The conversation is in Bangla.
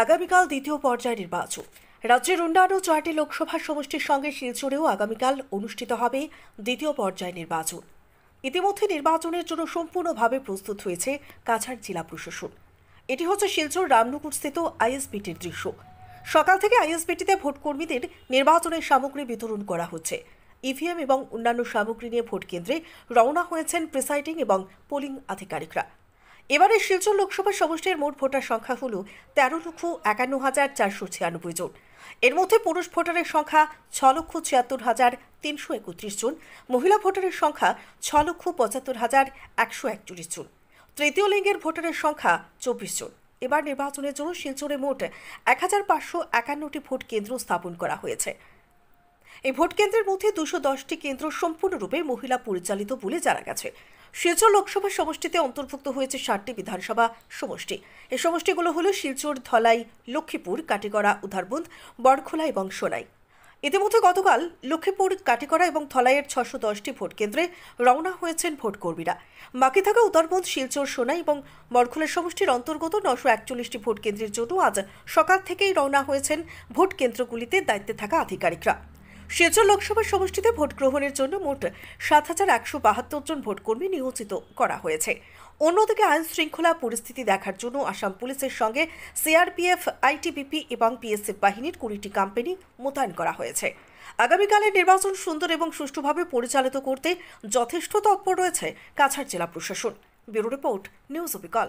আগামীকাল দ্বিতীয় পর্যায়ের নির্বাচন। রাজ্যের অন্যান্য 4টি লোকসভা সমষ্টির সঙ্গে শিলচরেও আগামীকাল অনুষ্ঠিত হবে দ্বিতীয় পর্যায়ের নির্বাচন। ইতিমধ্যে নির্বাচনের জন্য সম্পূর্ণভাবে প্রস্তুত হয়েছে কাছাড় জেলা প্রশাসন। এটি হচ্ছে শিলচর রামনগরস্থিত আইএসবিটির দৃশ্য। সকাল থেকে আইএসবিটিতে ভোটকর্মীদের নির্বাচনের সামগ্রী বিতরণ করা হচ্ছে। ইভিএম এবং অন্যান্য সামগ্রী নিয়ে ভোট কেন্দ্রে রওনা হয়েছেন প্রিসাইডিং এবং পোলিং আধিকারিকরা। এবারে শিলচর লোকসভা সমষ্টির মোট ভোটার সংখ্যা হল 13,51,496 জন। এর মধ্যে পুরুষ ভোটারের সংখ্যা 6,76,331 জন, মহিলা ভোটারের সংখ্যা 6,75,141 জন, তৃতীয় লিঙ্গের ভোটারের সংখ্যা 24 জন। এবার নির্বাচনের জন্য শিলচরে মোট 1,551টি ভোট কেন্দ্র স্থাপন করা হয়েছে। এই ভোট কেন্দ্রের মধ্যে 210টি কেন্দ্র সম্পূর্ণরূপে মহিলা পরিচালিত বলে জানা গেছে। শিলচর লোকসভা সমষ্টিতে অন্তর্ভুক্ত হয়েছে 7টি বিধানসভা সমষ্টি। এই সমষ্টিগুলো হল শিলচর, ধলাই, লক্ষ্মীপুর, কাটিগড়া, উধারবন্দ, বড়খোলা এবং সোনাই। ইতিমধ্যে গতকাল লক্ষ্মীপুর, কাটিগড়া এবং ধলাইয়ের 610টি ভোট কেন্দ্রে রওনা হয়েছেন ভোটকর্মীরা। বাকি থাকা উধারবন্দ, শিলচর, সোনাই এবং বড়খোলা সমষ্টির অন্তর্গত 941টি ভোট কেন্দ্রের জন্য আজ সকাল থেকেই রওনা হয়েছেন ভোট কেন্দ্রগুলিতে দায়িত্বে থাকা আধিকারিকরা। শিলচর লোকসভা সমষ্টিতে ভোট গ্রহণের জন্য মোট 7,172 জন ভোটকর্মী নিয়োজিত করা হয়েছে। অন্যদিকে আইন শৃঙ্খলা পরিস্থিতি দেখার জন্য আসাম পুলিশের সঙ্গে সিআরপিএফ, আইটিবিপি এবং পিএসএফ বাহিনীর 20টি কোম্পানি মোতায়েন করা হয়েছে। আগামীকালের নির্বাচন সুন্দর এবং সুষ্ঠুভাবে পরিচালিত করতে যথেষ্ট তৎপর রয়েছে কাছাড় জেলা প্রশাসন। ব্যুরো রিপোর্ট, নিউজ অবিকল।